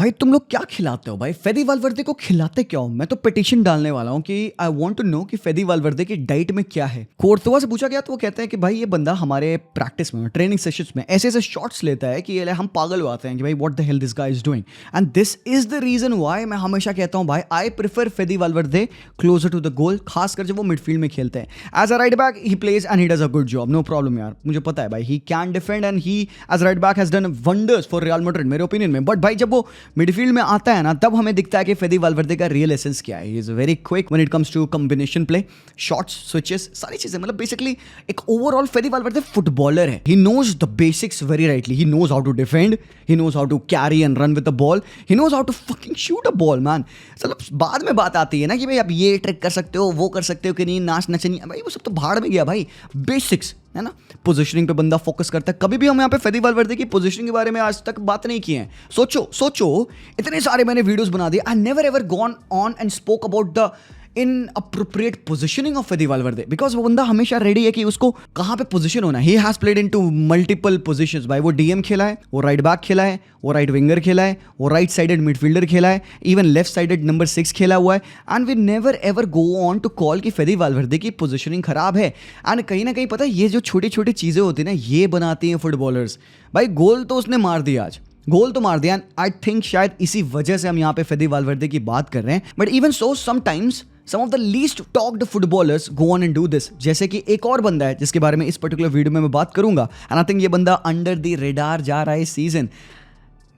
भाई तुम लोग क्या खिलाते हो भाई? फेदी वालवर्दे को खिलाते क्या हो? मैं तो पिटीशन डालने वाला हूँ कि आई वांट टू नो कि फेदी वालवर्दे की डाइट में क्या है। कोर्तोवा से पूछा गया तो वो कहते हैं कि भाई ये बंदा हमारे प्रैक्टिस में, ट्रेनिंग सेशंस में ऐसे ऐसे शॉट्स लेता है कि ये हम पागल हो जाते हैं कि भाई what the hell this guy is doing. And this is the reason why मैं हमेशा कहता हूँ भाई I prefer Fede Valverde closer to the goal, खासकर जब वो मिडफील्ड में खेलते हैं। As a right back he plays and he does a good job, no problem यार, मुझे पता है भाई he can defend and he as right back has done wonders for Real Madrid मेरे ओपिनियन में। बट भाई जब वो मिडफील्ड में आता है ना तब हमें दिखता है कि फेदी वालवर्दे का रियल एसेंस क्या है। He is very quick when it comes to combination play, shots, switches, सारी चीजें, मतलब बेसिकली एक ओवरऑल फेदी वालवर्दे फुटबॉलर है। He knows the basics very rightly, he knows how to defend, he knows how to carry and run with the ball, he knows how to fucking shoot a ball man. मतलब बाद में बात आती है ना कि भाई आप ये ट्रिक कर सकते हो, वो कर सकते हो कि नहीं, नाच नचनी, भाई वो सब तो भाड़ में गया भाई। बेसिक्स है ना, पोजीशनिंग पे बंदा फोकस करता है। कभी भी हम यहाँ पे फेदी वालवर्दे की पोजीशनिंग के बारे में आज तक बात नहीं की है। सोचो इतने सारे मैंने वीडियोस बना दिए, I never ever gone on and spoke about the inappropriate positioning of Phedi वालवर्दे, because वो बंदा हमेशा रेडी है कि उसको कहाँ पे पोजीशन होना है। He has played into multiple positions भाई। वो डीएम खेला है, वो राइट बैक खेला है, वो राइट विंगर खेला है, वो राइट साइडेड मिडफील्डर खेला है, इवन लेफ्ट साइडेड नंबर 6 खेला हुआ है। And we never ever go on to call कि फेदी वालवर्दे की पोजीशनिंग खराब है। एंड कहीं ना कहीं पता है ये जो छोटी छोटी चीजें होती है ना, ये बनाती हैं फुटबॉलर्स। भाई गोल तो उसने मार दिया आज, गोल तो मार दिया। आई थिंक शायद इसी वजह से हम यहाँ पे फेदी वालवर्दे की बात कर रहे हैं। But even so sometimes some of the least talked footballers go on and do this. जैसे कि एक और बंदा है जिसके बारे में इस पर्टिकुलर वीडियो में मैं बात करूंगा, एंड आई थिंक ये बंदा अंडर द रेडार जा रहा है इस सीजन।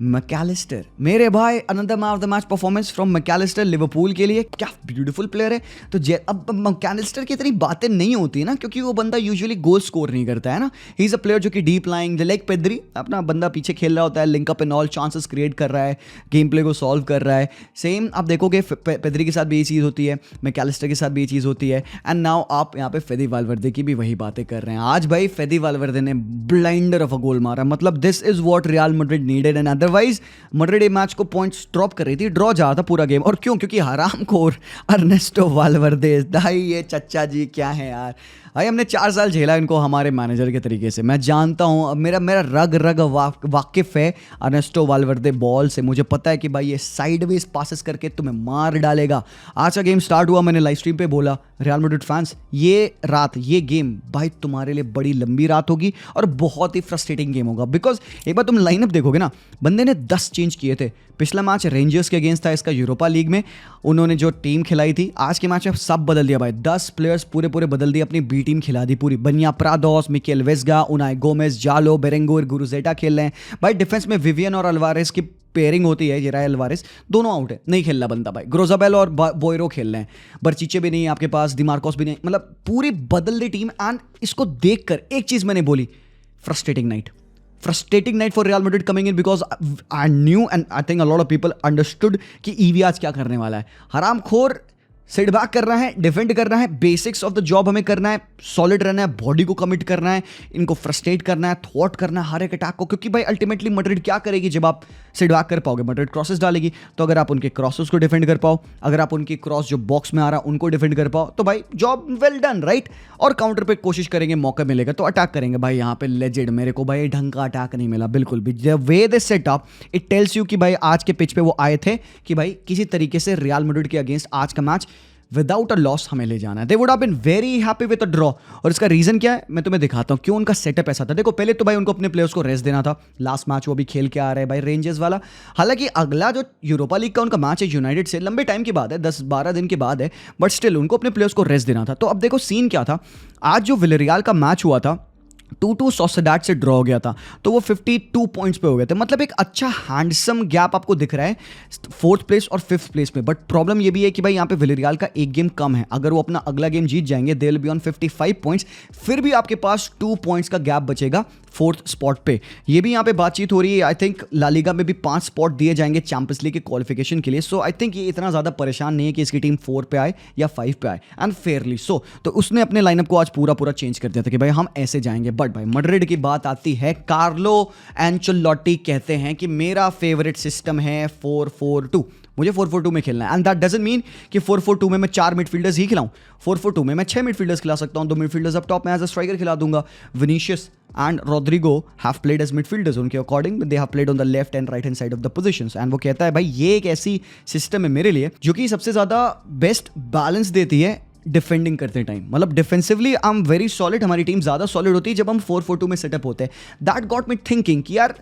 मैकैलिस्टर, मेरे भाई, another man of the match performance from Mac Allister Liverpool के लिए। क्या ब्यूटीफुल प्लेयर है। तो अब मैकैलिस्टर की इतनी बातें नहीं होती ना, क्योंकि वो बंदा यूजुअली गोल स्कोर नहीं करता है ना। ही इज अ प्लेयर जो कि डीप लाइंग लाइक पेद्री, अपना बंदा पीछे खेल रहा होता है, link up and all chances create कर रहा है, गेम प्ले को सॉल्व कर रहा है। सेम आप देखोगे पेद्री के साथ भी ये चीज़ होती है, मैकैलिस्टर के साथ भी ये चीज़ होती है। एंड नाउ आप यहाँ पे फेदी वालवर्दे की भी वही बातें कर रहे हैं। आज भाई फेदी वालवर्दे ने ब्लाइंडर ऑफ अ गोल मारा, मतलब this is what real Madrid needed. And otherwise Madrid match को पॉइंट्स ड्रॉप कर रही थी, ड्रॉ जा रहा था पूरा गेम। और क्यों? क्योंकि हरामखोर अर्नेस्टो वालवर्दे, भाई ये चच्चा जी क्या है यार। भाई हमने 4 साल झेला इनको हमारे मैनेजर के तरीके से, मैं जानता हूँ। अब मेरा रग रग वाकिफ है अर्नेस्टो वालवर्दे बॉल से। मुझे पता है कि भाई ये साइडवेज पासेस करके तुम्हें मार डालेगा। आज का गेम स्टार्ट हुआ, मैंने लाइव स्ट्रीम पे बोला, रियल मैड्रिड फैंस ये रात, ये गेम भाई तुम्हारे लिए बड़ी लंबी रात होगी और बहुत ही फ्रस्ट्रेटिंग गेम होगा। बिकॉज एक बार तुम लाइनअप देखोगे ना, बंदे ने 10 चेंज किए थे। पिछला मैच रेंजर्स के अगेंस्ट था इसका यूरोपा लीग में, उन्होंने जो टीम खिलाई थी। आज के मैच में सब बदल दिया भाई, 10 प्लेयर्स पूरे बदल दिए, अपनी बी टीम खिला दी पूरी। बनिया प्रादोस, मिकेल वेस्गा, उनाई गोमेज, जालो, बेरेंगोर, गुरुजेटा खेल रहे हैं भाई। डिफेंस में विवियन और अल्वारेस की पेयरिंग होती है, जेराय अल्वारेस दोनों आउट है, नहीं खेल रहा बंदा भाई। ग्रोजाबेल और बोयरो खेल रहे हैं, बर्चीचे भी नहीं है आपके पास, दिमार्कोस भी नहीं, मतलब पूरी बदल दी टीम। एंड इसको देखकर एक चीज मैंने बोली, frustrating night for Real Madrid coming in, because I knew and I think a lot of people understood कि ईवी आज क्या करने वाला है। हरामखोर सेट बैक करना है, डिफेंड करना है, बेसिक्स ऑफ द जॉब हमें करना है, सॉलिड रहना है, बॉडी को कमिट करना है, इनको फ्रस्ट्रेट करना है, थॉट करना है हर एक अटैक को। क्योंकि भाई अल्टीमेटली मैड्रिड क्या करेगी जब आप सेट बैक कर पाओगे? मैड्रिड क्रॉसेस डालेगी, तो अगर आप उनके क्रॉसेस को डिफेंड कर पाओ, अगर आप उनकी क्रॉस जो बॉक्स में आ रहा है उनको डिफेंड कर पाओ, तो भाई जॉब वेल डन, राइट। और काउंटर पे कोशिश करेंगे, मौका मिलेगा तो अटैक करेंगे। भाई यहाँ पे लेजेंड, मेरे को भाई ढंग का अटैक नहीं मिला बिल्कुल भी। The way they set up it tells you कि भाई आज के पिच पे वो आए थे कि भाई किसी तरीके से रियल मैड्रिड के अगेंस्ट आज का मैच विदाउट अ लॉस हमें ले जाना है। They would have been very happy with a draw. और इसका रीजन क्या है मैं तुम्हें दिखाता हूं, क्यों उनका सेटअप ऐसा था। देखो पहले तो भाई उनको अपने प्लेयर्स को रेस्ट देना था। लास्ट मैच वो भी खेल के आ रहे हैं भाई, रेंजर्स वाला। हालांकि अगला जो यूरोपा लीग का उनका मैच है यूनाइटेड से, लंबे टाइम की बात है, 10-12 दिन की बात है, बट स्टिल उनको अपने प्लेयर्स को रेस्ट देना था। तो अब देखो सीन क्या था, आज जो विलेरियल का मैच हुआ था 2-2 सोसिएडाड से ड्रॉ हो गया था, तो वो 52 पॉइंट्स पे हो गए थे। मतलब एक अच्छा हैंडसम गैप आपको दिख रहा है 4th प्लेस और 5th प्लेस में। बट प्रॉब्लम ये भी है कि भाई यहाँ पे विलेरियल का एक गेम कम है। अगर वो अपना अगला गेम जीत जाएंगे they will be on 55 points, फिर भी आपके पास 2 पॉइंट्स का गैप बचेगा 4th स्पॉट पे। ये भी यहाँ पे बातचीत हो रही है। आई थिंक ला लीगा में भी 5 स्पॉट दिए जाएंगे चैंपियंस लीग के क्वालिफिकेशन के लिए। सो आई थिंक ये इतना ज़्यादा परेशान नहीं है कि इसकी टीम 4 पे आए या 5 पे आए, एंड फेयरली सो। तो उसने अपने लाइनअप को आज पूरा चेंज कर दिया था कि भाई हम ऐसे जाएंगे। बट भाई मैड्रिड की बात आती है, कार्लो एंचेलोटी कहते हैं कि मेरा फेवरेट सिस्टम है 4-4-2। मुझे 4-4-2 में खेलना है, एंड दैट डजंट मीन कि 4-4-2 में मैं 4 मिडफील्डर्स ही खिलाऊं। 4-4-2 में मैं 6 मिडफील्डर्स खिला सकता हूं, 2 मिडफील्डर्स अप टॉप में एज अ स्ट्राइकर खिला दूंगा, Vinicius and Rodrigo have played as midfielders, उनके according they have played on the left and right hand side of the positions. And वो कहता है भाई ये एक ऐसी सिस्टम है मेरे लिए जो कि सबसे ज़्यादा बेस्ट बैलेंस देती है डिफेंडिंग करते टाइम। मतलब defensively I am very solid, हमारी टीम ज़्यादा सॉलिड होती है जब हम 4-4-2 में सेटअप होते हैं। दैट गॉट मी थिंकिंग कि यार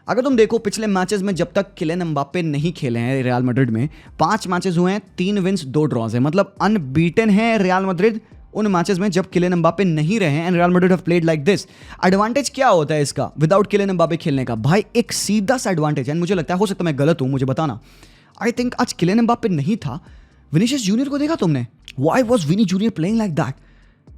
अगर तुम देखो पिछले मैचेस में जब तक किलियन एम्बाप्पे नहीं खेले हैं रियल मैड्रिड में, 5 मैचेस हुए हैं, 3 विन्स 2 ड्रॉज है, मतलब अनबीटन है रियल मैड्रिड उन मैचेस में जब किलियन एम्बाप्पे नहीं रहे हैं and real Madrid have played like this. Advantage क्या होता है इसका विदाउट किलियन एम्बाप्पे खेलने का? भाई एक सीधा सा एडवांटेज है। मुझे लगता है, हो सकता है मैं गलत हूं, मुझे बताना। आई थिंक आज किलियन एम्बाप्पे नहीं था, विनीशियस जूनियर को देखा तुमने? Why was Vinny Jr. playing like that?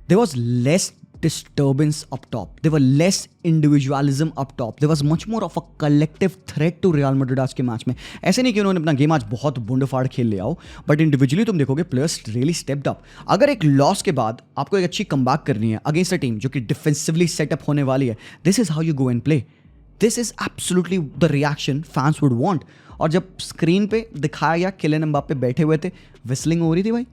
There was less disturbance up top. There were less individualism up top. There was much more of a collective threat to Real Madrid आज के match में। ऐसे नहीं कि उन्होंने अपना game आज बहुत बुंडफाड़ खेल लिया हो, बट इंडिविजुअली तुम देखोगे प्लेयर्स रियली स्टेप्ड अप। अगर एक लॉस के बाद आपको एक अच्छी कमबैक करनी है अगेंस्ट अ टीम जो कि डिफेंसिवली सेटअप होने वाली है, this is how you go and play. This is absolutely the reaction fans would want. और जब स्क्रीन पे दिखाया गया किलियन एम्बाप्पे बैठे हुए थे, विस्लिंग हो रही थी भाई।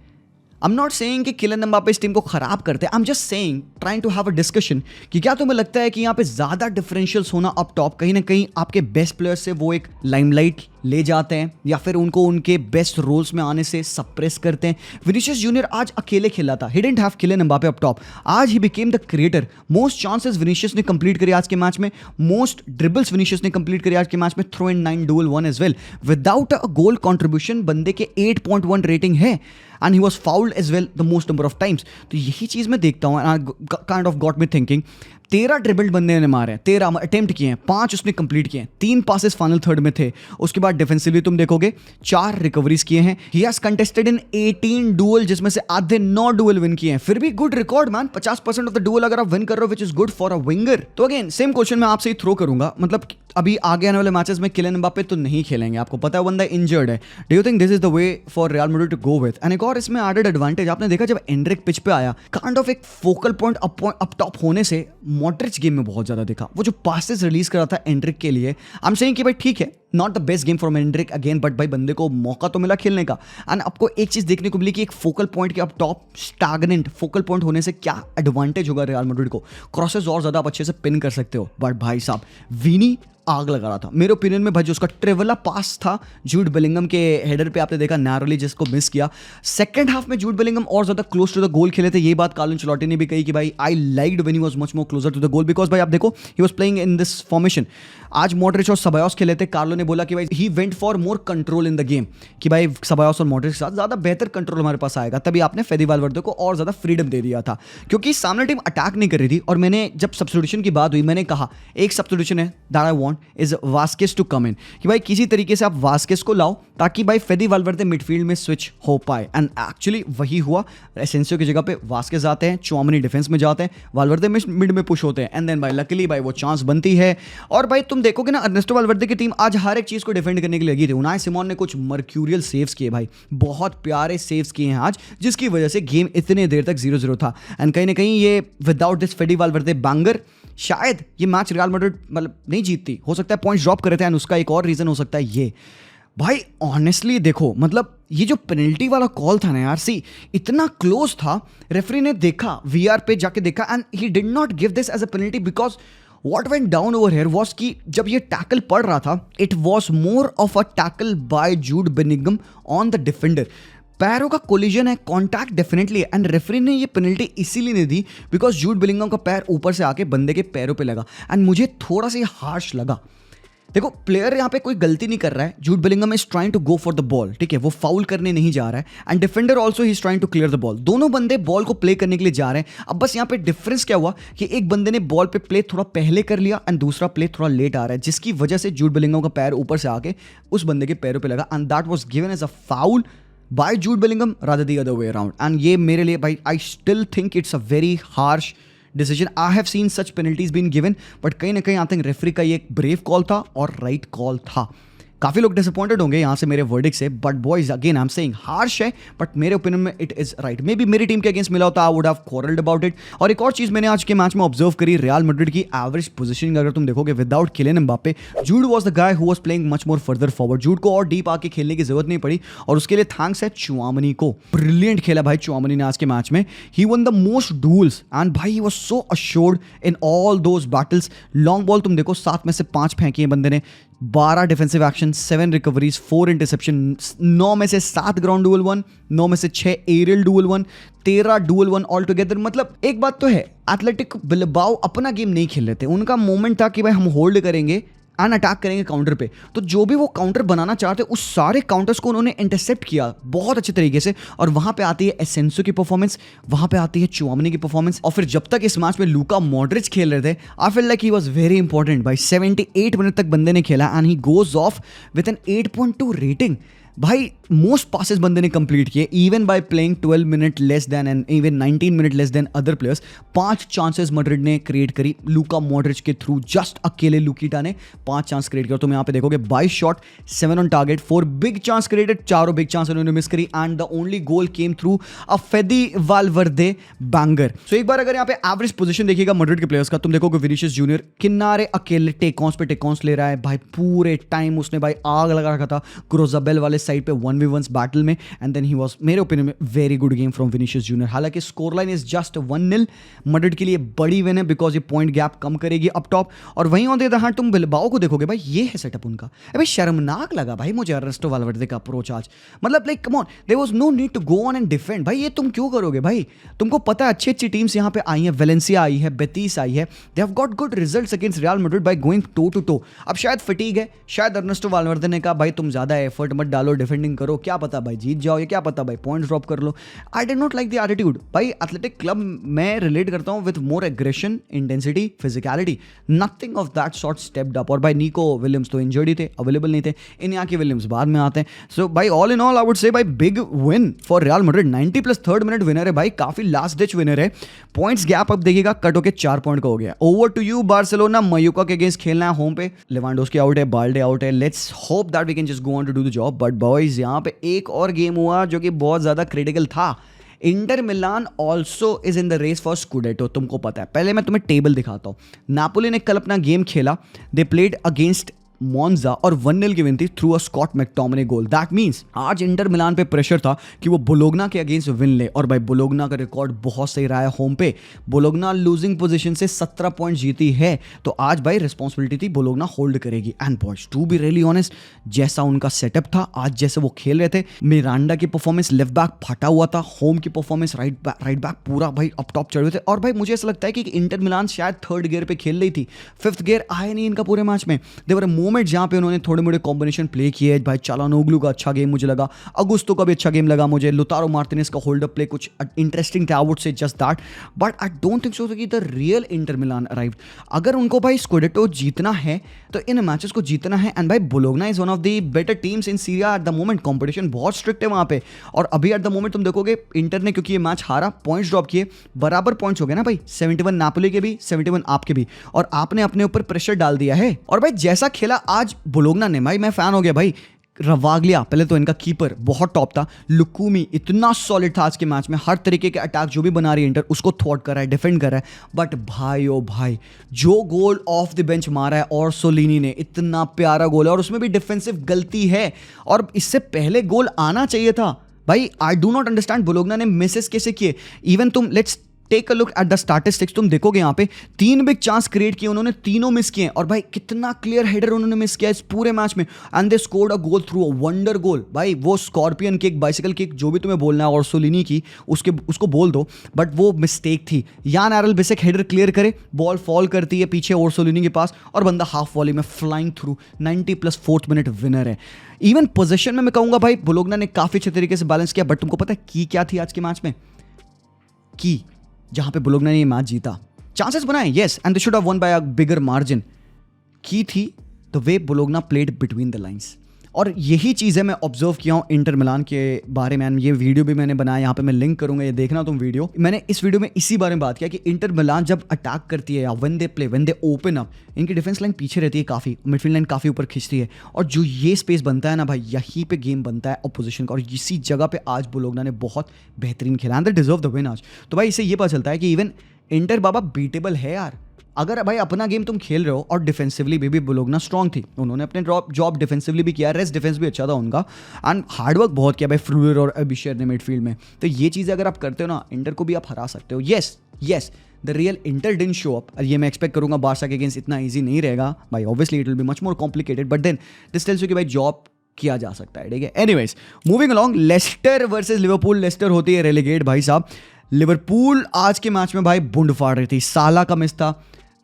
आई एम नॉट सेइंग कि किलियन एम्बाप्पे इस टीम को खराब करते हैं, I am just saying trying to have a discussion कि क्या तुम्हें लगता है कि यहाँ पे ज़्यादा डिफरेंशियल्स होना अप टॉप कहीं ना कहीं आपके बेस्ट प्लेयर्स से वो एक लाइमलाइट ले जाते हैं या फिर उनको उनके बेस्ट रोल्स में आने से सप्रेस करते हैं? विनीशियस जूनियर आज अकेले खेला था, he didn't have Kylian Mbappe up top. आज he became the creator. Most chances Vinicius ने कंप्लीट करी आज के मैच में, मोस्ट ड्रिबल्स विनीशियस ने कंप्लीट करी आज के मैच में, throw in 9 duel 1 as well. Without a goal contribution बंदे के 8.1 रेटिंग है and he was fouled as well the most number of times. तो यही चीज़ मैं देखता हूँ and kind of got me thinking. 13 ड्रिबल्ड बंदे ने मारे हैं, 13 अटेम्प्ट किए हैं, 5 उसने कंप्लीट किए हैं, 3 पासेस फाइनल थर्ड में थे। उसके बाद डिफेंसिवली तुम देखोगे 4 रिकवरीज किए हैं। He has contested in 18 dual जिसमें से आधे 9 डुअल विन किए हैं। फिर भी good record man, 50% of the dual अगर आप विन कर रहे हो which is good for a winger. तो अगेन सेम क्वेश्चन मैं आपसे ही थ्रो करूंगा, मतलब अभी आगे आने वाले मैचेस में किलियन एम्बाप्पे तो नहीं खेलेंगे, आपको पता है बंदा इंजर्ड है। Do you think this is the way for Real Madrid to go with? And एक और इसमें एडेड एडवांटेज आपने देखा जब एंड्रिक पिच पे आया, काइंड ऑफ एक फोकल पॉइंट अप टॉप होने से मॉड्रिच गेम में बहुत ज्यादा दिखा। वो जो पासेस रिलीज करा था एंड्रिक के लिए, आई एम सेइंग कि भाई ठीक है, not the best game from Anrich again, but भाई बंदे को मौका तो मिला खेलने का। एंड आपको एक चीज देखने को मिली कि एक फोकल पॉइंट के up top stagnant focal point होने से क्या एडवांटेज होगा रियल मैड्रिड को। क्रॉसेस और ज्यादा आप अच्छे से पिन कर सकते हो। बट भाई साहब विनी आग लगा रहा था मेरे ओपिनियन में भाई। जो उसका ट्रेवला पास था जूड बेलिंगम के हेडर पे, आपने देखा नैरोली जिसको मिस किया। सेकंड हाफ में जूड बेलिंगम और ज्यादा क्लोज टू द गोल खेले थे। ये बात कार्लो एंचेलोटी ने भी कही कि भाई I liked when he was much more closer to the goal, because भाई आप देखो he was playing in this formation. आज मॉड्रिच और सबायोस खेले थे, कार्लो ने बोला कि भाई he went for more control in the game, कि भाई सबायोस और मॉड्रिच के साथ ज्यादा बेहतर कंट्रोल हमारे पास आएगा। तभी आपने फेदी वाल्वर्दे को और ज्यादा फ्रीडम दे दिया था, क्योंकि सामने टीम अटैक नहीं कर रही थी। और मैंने जब सब्स्टिट्यूशन की बात हुई, मैंने कहा एक सब्स्टिट्यूशन है that I want is Vazquez to come in, कि भाई किसी तरीके से आप वास्केस को लाओ ताकि भाई फेदी वाल्वर्दे मिडफील्ड में स्विच हो पाए। एंड एक्चुअली वही हुआ। एसेंसियो की जगह पे वास्केस आते हैं, चौमनी डिफेंस में जाते हैं, वाल्वर्दे मिड में पुश होते हैं, एंड देन भाई लकीली भाई वो चांस बनती है। और भाई तुम देखोगे ना अर्नेस्टो वाल्वर्दे की टीम आज हर एक चीज को डिफेंड करने के लिए लगी थी। उनाई सिमोन ने कुछ मर्क्यूरियल सेव्स किए भाई, बहुत प्यारे सेव्स किए हैं आज, जिसकी वजह से गेम इतने देर तक 0-0 था। एंड कहीं ना कहीं ये विदाउट दिस फेदी वाल्वर्दे बैंगर शायद ये मैच रियल मैड्रिड मतलब नहीं जीतती। हो सकता है पॉइंट्स ड्रॉप करे थे, एंड उसका एक और रीजन हो सकता है ये। भाई ऑनेस्टली देखो, मतलब ये जो पेनल्टी वाला कॉल था ना यार, सी इतना क्लोज था, रेफरी ने देखा, वीआर पे जाके देखा, and he did not give this as a penalty because what went down over here was कि जब ये टैकल पड़ रहा था, it was more of a tackle by Jude Bellingham on the defender। पैरों का कोलिजन है, कॉन्टैक्ट डेफिनेटली है, एंड रेफरी ने ये पेनल्टी इसीलिए नहीं दी बिकॉज जूड बेलिंगम का पैर ऊपर से आके बंदे के पैरों पे लगा। एंड मुझे थोड़ा सा हार्श लगा। देखो प्लेयर यहाँ पे कोई गलती नहीं कर रहा है, Jude Bellingham is trying to go for the ball, ठीक है, वो फाउल करने नहीं जा रहा है, and defender also he is trying to clear the ball. दोनों बंदे बॉल को प्ले करने के लिए जा रहे हैं। अब बस यहाँ पे डिफरेंस क्या हुआ कि एक बंदे ने बॉल पे प्ले थोड़ा पहले कर लिया एंड दूसरा प्ले थोड़ा लेट आ रहा है, जिसकी वजह से जूड बेलिंगम का पैर ऊपर से आके उस बंदे के पैरों पे लगा, and that was given as a foul by Jude Bellingham rather the other way around। and ये मेरे लिए भाई I still think it's a very harsh decision। I have seen such penalties being given, but कहीं ना कहीं I think referee का ये एक ब्रेव कॉल था और राइट कॉल था। काफी लोग डिसअपॉइंटेड होंगे यहाँ से मेरे वर्डिक से, but boys again I am saying harsh है, बट मेरे ओपिनियन में it is right. May be मेरी टीम के अगेंस्ट मिला होता I would have quarrelled about it. और एक और चीज मैंने आज के मैच में ऑब्जर्व करी, रियल मैड्रिड की एवरेज पोजीशनिंग अगर तुम देखोगे without Kylian Mbappe, Jude was the guy who was playing much more further forward. Jude को और डीप आके खेलने की जरूरत नहीं पड़ी और उसके लिए थैंक्स है चुआमनी को। ब्रिलियंट खेला भाई चुआमनी ने आज के मैच में। He won the most duels and भाई he was so assured in all those battles. Long ball तुम देखो 7 में से 5 फेंकी है बंदे ने, 12 डिफेंसिव एक्शन, 7 रिकवरीज, 4 इंटरसेप्शन, 9 में से 7 ग्राउंड डुअल 1, 9 में से 6 aerial duel 1, 13 duel 1 all together. मतलब एक बात तो है, एथलेटिक बिलबाओ अपना गेम नहीं खेल रहे थे, उनका मोमेंट था कि भाई हम होल्ड करेंगे एंड अटैक करेंगे काउंटर पे। तो जो भी वो काउंटर बनाना चाहते उस सारे काउंटर्स को उन्होंने इंटरसेप्ट किया बहुत अच्छे तरीके से। और वहां पे आती है एसेंसो की परफॉर्मेंस, वहां पे आती है चुआमनी की परफॉर्मेंस। और फिर जब तक इस मैच में लूका मॉड्रिच खेल रहे थे, I feel like he was very important भाई। 78 मिनट तक बंदे ने खेला and he goes off with an 8.2 rating. भाई मोस्ट पासेस बंदे ने कंप्लीट किए even by playing 12 minute less than and even 19 minute less than other players. 5 chances Madrid ने क्रिएट करी लूका मॉड्रिच के थ्रू, जस्ट अकेले लुकीटा ने 5 चांस क्रिएट किया। तुम यहाँ पे देखोगे 22 shot, 7 on target, 4 big chance created, चारों बिग चांस उन्होंने मिस करी and the only goal came through a Fede Valverde banger. So एक बार अगर यहाँ पे एवरेज पोजीशन देखिएगा मैड्रिड के प्लेयर्स का, तुम देखोगे विनीशियस जूनियर किनारे अकेले टेकॉन्स पे टेकॉन्स ले रहा है भाई, पूरे टाइम उसने भाई आग लगा रखा था क्रोजाबेल वाले साइड पे 1v1 बैटल में। एंड देन ही वाज मेरे ओपिनियन में very good game from Vinicius Junior. हालांकि score line is just 1-0, Madrid के लिए बड़ी विन है बिकॉज ये पॉइंट गैप कम करेगी अप टॉप। और वहीं ऑन द अदर हैंड तुम बिलबाओ को देखोगे भाई, ये है सेटअप उनका। अबे शर्मनाक लगा भाई मुझे अर्नेस्टो वालवर्दे का अप्रोच आज। मतलब like come on, there was no need to go on and defend. भाई ये तुम क्यों करोगे भाई? तुमको पता है अच्छी अच्छी टीम्स यहाँ पे आई हैं, वेलेंसिया आई है, बेतीस आई है, they have got good results against Real Madrid by going toe to toe. अब शायद फटीग है, शायद अर्नेस्टो वालवर्दे ने कहा भाई तुम ज्यादा एफर्ट मत डालो, डिफेंडिंग करो, क्या पता भाई जीत जाओ, ये क्या पता भाई पॉइंट्स ड्रॉप कर लो। I did not like the attitude. भाई एथलेटिक क्लब मैं रिलेट करता हूँ with more aggression, intensity, physicality, nothing of that sort stepped up. और भाई निको विलियम्स तो इंजर्ड ही थे, अवेलेबल नहीं थे, इन यहाँ के विलियम्स बाद में आते हैं। सो भाई all in all I would say भाई big win for Real Madrid. 90+ third minute winner है भाई, काफी लास्ट डिच विनर है। पॉइंट्स गैप अब देखिएगा कट होके 4 पॉइंट का हो गया। Over to you Barcelona, Mallorca के अगेंस्ट खेलना है होम पे, लेवांडोस्की आउट है, बाल्डे आउट है, let's hope that we can just go on to do the job. But boys यहाँ पे एक और गेम हुआ जो कि बहुत ज्यादा क्रिटिकल था। Inter Milan also is in the race for Scudetto, तुमको पता है। पहले मैं तुम्हें टेबल दिखाता हूं। नापोली ने कल अपना गेम खेला, दे प्लेड अगेंस्ट मोन्जा और 1-0 की विन थी through a Scott McTominay goal. That means आज इंटर मिलान पे प्रेशर था कि वो बोलोग्ना के अगेंस्ट विन ले। और भाई बोलोग्ना का रिकॉर्ड बहुत सही रहा है होम पे, बोलोग्ना लूजिंग पोजीशन से 17 पॉइंट जीती है। तो आज भाई रिस्पॉन्सिबिलिटी थी बोलोग्ना होल्ड करेगी। And boys to be really honest, जैसा उनका सेटअप था आज, जैसे वो खेल रहे थे, मिरांडा की परफॉर्मेंस लेफ्ट बैक फटा हुआ था, होम की परफॉर्मेंस राइट बैक पूरा भाई अप टॉप चढ़ हुए थे। और भाई मुझे ऐसा लगता है कि इंटर मिलान शायद 3rd गियर पे खेल रही थी, 5th गियर आया नहीं इनका पूरे मैच में। देवर मोमेंट जहां पे उन्होंने थोड़े मोड़े कॉम्बिनेशन प्ले किए। भाई चालानोग्लू का अच्छा गेम मुझे लगा, अगुस्तो का भी अच्छा गेम लगा मुझे, लुतारो मार्टिनेज का होल्ड अप प्ले कुछ इंटरेस्टिंग था, I would say just that. But I don't think so कि the real Inter Milan arrived. अगर उनको भाई स्कूडेटो जीतना है तो इन मैचेस को जीतना है। एंड भाई Bologna is one of the better teams in Syria at the moment, competition बहुत स्ट्रिक्ट है वहां पे। और अभी एट द मोमेंट तुम देखोगे इंटर ने क्योंकि ये मैच हारा, पॉइंट्स ड्रॉप किए, बराबर पॉइंट्स हो गए ना भाई, 71 नापोली के भी, 71 आपके भी, और आपने अपने ऊपर प्रेशर डाल दिया है। और भाई जैसा खेला आज बोलोग्ना ने, भाई मैं फैन हो गया भाई। रवाग्लिया पहले तो इनका कीपर बहुत टॉप था, लुकुमी इतना सॉलिड था आज के मैच में, हर तरीके के अटैक जो भी बना रही है इंटर उसको थ्वॉट कर रहा है, डिफेंड कर रहा है। बट भाई ओ भाई जो गोल ऑफ द बेंच मारा है और सोलिनी ने, इतना प्यारा गोल है और उसमें भी डिफेंसिव गलती है और इससे पहले गोल आना चाहिए था भाई। I do not understand Bologna ने मिसेस कैसे किए। इवन तुम let's take a look at the statistics, तुम देखोगे यहाँ पे 3 बिग चांस क्रिएट किए उन्होंने, तीनों मिस किए। और भाई कितना क्लियर हेडर उन्होंने मिस किया इस पूरे मैच में। And they scored a goal through a wonder goal. भाई वो स्कॉर्पियन किक, बाइसिकल किक, जो भी तुम्हें बोलना है और सोलिनी की उसको बोल दो, बट वो मिस्टेक थी। यान एरल बेसिक हेडर क्लियर करे, बॉल फॉल करती है पीछे और सोलिनी के पास और बंदा हाफ वॉली में flying through 90+ 4th minute winner है। इवन पोजीशन में मैं कहूंगा भाई बोलोग्ना ने काफी अच्छे तरीके से बैलेंस किया। बट तुमको पता है की क्या थी आज के मैच में? की जहां पे बोलोग्ना ने ये मैच जीता, चांसेस बनाए yes, and they should have one by a bigger margin. की थी the way Bologna played between the lines. और यही चीज़ है मैं ऑब्जर्व किया हूँ इंटर मिलान के बारे में। ये वीडियो भी मैंने बनाया, यहाँ पे मैं लिंक करूंगा, ये देखना तुम वीडियो। मैंने इस वीडियो में इसी बारे में बात किया कि इंटर मिलान जब अटैक करती है या when they play, when they open up, इनकी डिफेंस लाइन पीछे रहती है काफ़ी, मिडफील्ड लाइन काफ़ी ऊपर खींचती है, और जो ये स्पेस बनता है ना भाई, यहीं पे गेम बनता है अपोजिशन का। और इसी जगह पे आज बुलोगना ने बहुत बेहतरीन खेला, and they deserve the win आज। तो भाई इससे ये पता चलता है कि इवन इंटर बाबा बीटेबल है यार। अगर भाई अपना गेम तुम खेल रहे हो, और डिफेंसिवली भी बुलोगना स्ट्रांग थी, उन्होंने अपने जॉब डिफेंसिवली भी किया, रेस्ट डिफेंस भी अच्छा था उनका, एंड हार्डवर्क बहुत किया भाई फ्रूलर और अबिशेर ने मिडफील्ड में। तो ये चीज़ें अगर आप करते हो ना, इंटर को भी आप हरा सकते हो। Yes the real inter didn't show up. ये मैं एक्सपेक्ट करूंगा बार्सा के अगेंस्ट इतना ईजी नहीं रहेगा भाई, obviously it will be much more complicated, but then this tells you कि भाई जॉब किया जा सकता है, ठीक है। Anyways moving along, Leicester versus Liverpool. Leicester होती है रेलेगेट भाई साहब। लिवरपूल आज के मैच में भाई बुंड फाड़ रही थी, साला का मिस था।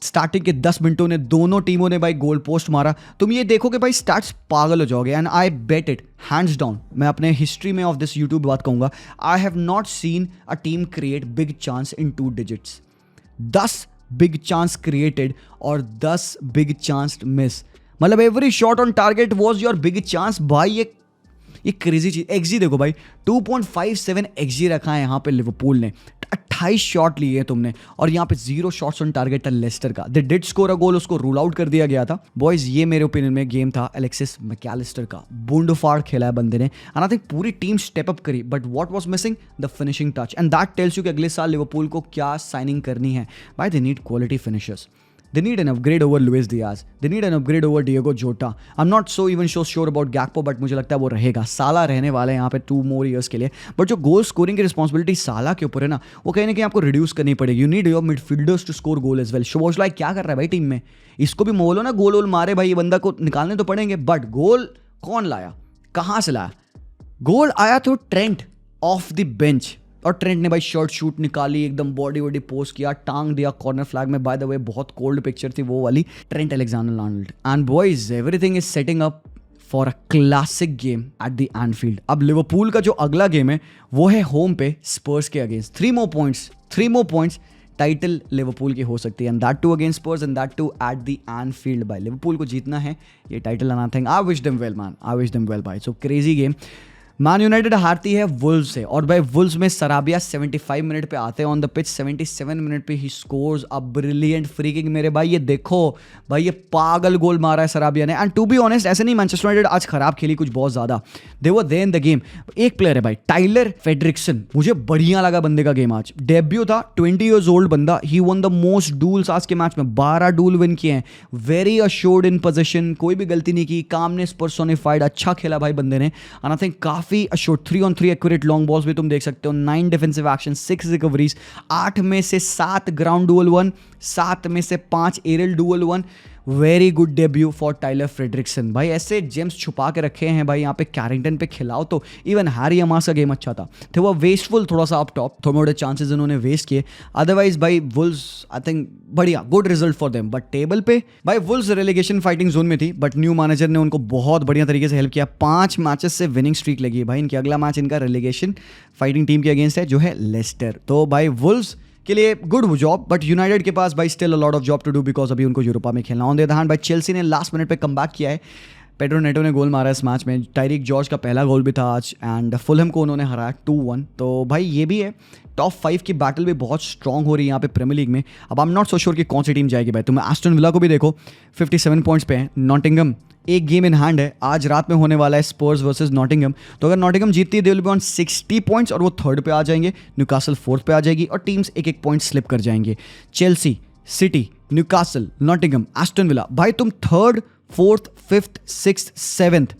स्टार्टिंग के 10 मिनटों ने दोनों टीमों ने भाई गोल पोस्ट मारा। तुम ये देखोगे भाई स्टार्ट्स पागल हो जाओगे, and I bet it hands down, मैं अपने हिस्ट्री में ऑफ दिस यूट्यूब बात कहूंगा, I have not seen a team create big chance in 2 digits. 10 big chance created और 10 बिग चांस मिस, मतलब every shot on target was your big chance भाई। ये crazy चीज। एक्जी देखो भाई, 2.57 एक्जी रखा है यहाँ पे लिवरपूल ने, 28 शॉट लिए हैं तुमने, और यहाँ पे 0 शॉट्स ऑन टारगेट था लेस्टर का। दे डिड स्कोर अ गोल, उसको रूल आउट कर दिया गया था। बॉयज ये मेरे ओपिनियन में गेम था एलेक्सिस मैकलिस्टर का, बूंदफाड़ खेला है बंदे ने, एंड आई थिंक पूरी टीम स्टेप अप करी, but what was missing, the finishing touch, and that tells you कि अगले साल लिवरपूल को क्या साइनिंग करनी है भाई। They need quality finishers, they need an upgrade over Luis Diaz, they need an upgrade over Diego Jota. I'm not so even so sure about Gakpo, but मुझे लगता है वो रहेगा, साला रहने वाला है यहाँ पे 2 more years के लिए। बट जो गोल स्कोरिंग की रिस्पॉन्सिबिलिटी साला के ऊपर है ना, वो कहीं ना कहीं आपको रिड्यूस करनी पड़ेगी। You need your midfielders to score goal as well. Szoboszlai क्या कर रहा है भाई टीम में, इसको भी बोलो ना गोल वोल मारे भाई, ये बंदा को निकालने तो पड़ेंगे, बट गोल कौन लाया, कहाँ से लाया? गोल आया तो ट्रेंट ऑफ द बेंच, और ट्रेंट ने भाई शर्ट शूट निकाली, एकदम बॉडी वॉडी पोस्ट किया, टांग दिया कॉर्नर फ्लैग में। बाय द वे बहुत कोल्ड पिक्चर थी वो वाली, Trent Alexander-Arnold. And boys everything is setting up for a classic game at the Enfield. अब लिवरपूल का जो अगला गेम है वो है होम पे स्पर्स के against. 3 more points, title Liverpool की हो सकती है, and that too against Spurs, and that too at the Anfield भाई। लिवरपूल को जीतना है, ये टाइटल लाना था। I wish them well man, I wish them well भाई। So crazy game. Man United हारती है वुल्व्स से, और भाई वुल्व्स में सराबिया 75 मिनट पे आते हैं ऑन द पिच, 77 मिनट पे he scores a brilliant free kick. मेरे भाई ये देखो भाई, ये पागल गोल मारा है सराबिया ने। एंड टू बी ऑनेस्ट ऐसे नहीं मैनचेस्टर यूनाइटेड आज खराब खेली कुछ बहुत ज्यादा, they were there in the game. एक प्लेयर है भाई टाइलर फ्रेडरिक्सन, मुझे बढ़िया लगा बंदे का गेम आज। डेब्यू था, 20 years old बंदा, ही वन द मोस्ट डूल्स आज के मैच में, 12 डूल विन किए हैं। वेरी अश्योर्ड इन पोजीशन, कोई भी गलती नहीं की, कामनेस पर्सोनिफाइड, अच्छा खेला भाई बंदे ने। एंड आई थिंक काफी assured, 3-on-3 accurate long balls भी तुम देख सकते हो, 9 डिफेंसिव एक्शन, 6 रिकवरीज, 8 में से 7 ग्राउंड डुअल 1, 7 में से 5 aerial duel 1। Very good debut for Tyler Fredricson भाई। ऐसे जेम्स छुपा के रखे हैं भाई यहाँ पे, कैरिंगटन पे खिलाओ तो। इवन हैरी अमास का गेम अच्छा था, थे वो वेस्टफुल थोड़ा सा अप टॉप, थोड़े मोटे चांसेस उन्होंने वेस्ट किए। अदरवाइज भाई वुल्व्स आई थिंक बढ़िया, good result for them. But table पे भाई वुल्व्स रेलेगेशन फाइटिंग जोन में थी, बट न्यू मैनेजर ने उनको बहुत बढ़िया तरीके से हेल्प किया। 5 मैचेस से विनिंग स्ट्रीक लगी है भाई इनकी। अगला मैच इनका रेलेगेशन फाइटिंग टीम के अगेंस्ट है जो है लेस्टर। तो भाई वुल्व्स के लिए गुड जॉब, बट यूनाइटेड के पास भाई still a lot of job to do, because अभी उनको यूरोपा में खेलना। ऑन द अदर हैंड भाई चेल्सी ने लास्ट मिनट पे कमबैक किया है, पेड्रो नेटो ने गोल मारा इस मैच में, टायरिक जॉर्ज का पहला गोल भी था आज, एंड फुलहम को उन्होंने हराया 2-1। तो भाई ये भी है, टॉप 5 की बैटल भी बहुत स्ट्रांग हो रही है यहाँ पे प्रीमियर लीग में। अब आई एम नॉट सो श्योर कि कौन सी टीम जाएगी भाई। तुम्हें एस्टन विला को भी देखो, 57 पॉइंट्स पे है। नॉटिंघम एक गेम इन हैंड है, आज रात में होने वाला है स्पर्स वर्सेस नॉटिंघम। तो अगर नॉटिंघम जीतती है they will be on 60 points, और वो 3rd पे आ जाएंगे, न्यूकासल 4th पे आ जाएगी, और टीम्स 1-1 पॉइंट स्लिप कर जाएंगे। Chelsea, city, Newcastle, Nottingham, Aston villa, भाई तुम 3rd, 4th, 5th, 6th, 7th,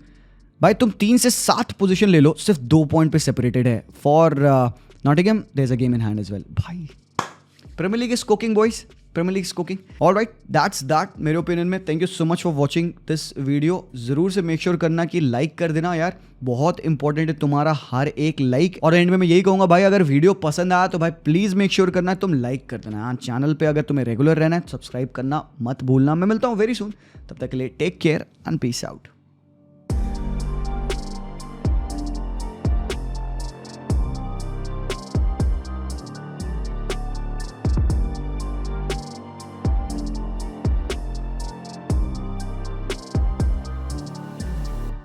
भाई तुम 3 से 7 पोजीशन ले लो, सिर्फ 2 पॉइंट पे सेपरेटेड है। For Nottingham there is a game in hand as well. भाई Premier League is cooking boys, Premier League cooking. Alright, that's that मेरे ओपिनियन में। Thank you so much for watching this video. जरूर से make sure करना कि like कर देना यार, बहुत इंपॉर्टेंट है तुम्हारा हर एक लाइक। और एंड में मैं यही कहूंगा भाई, अगर वीडियो पसंद आया तो भाई प्लीज मेक श्योर करना तुम लाइक कर देना। चैनल पे अगर तुम्हें रेगुलर रहना है सब्सक्राइब करना मत भूलना। मैं मिलता हूँ वेरी सून, तब तक के लिए take care and peace out.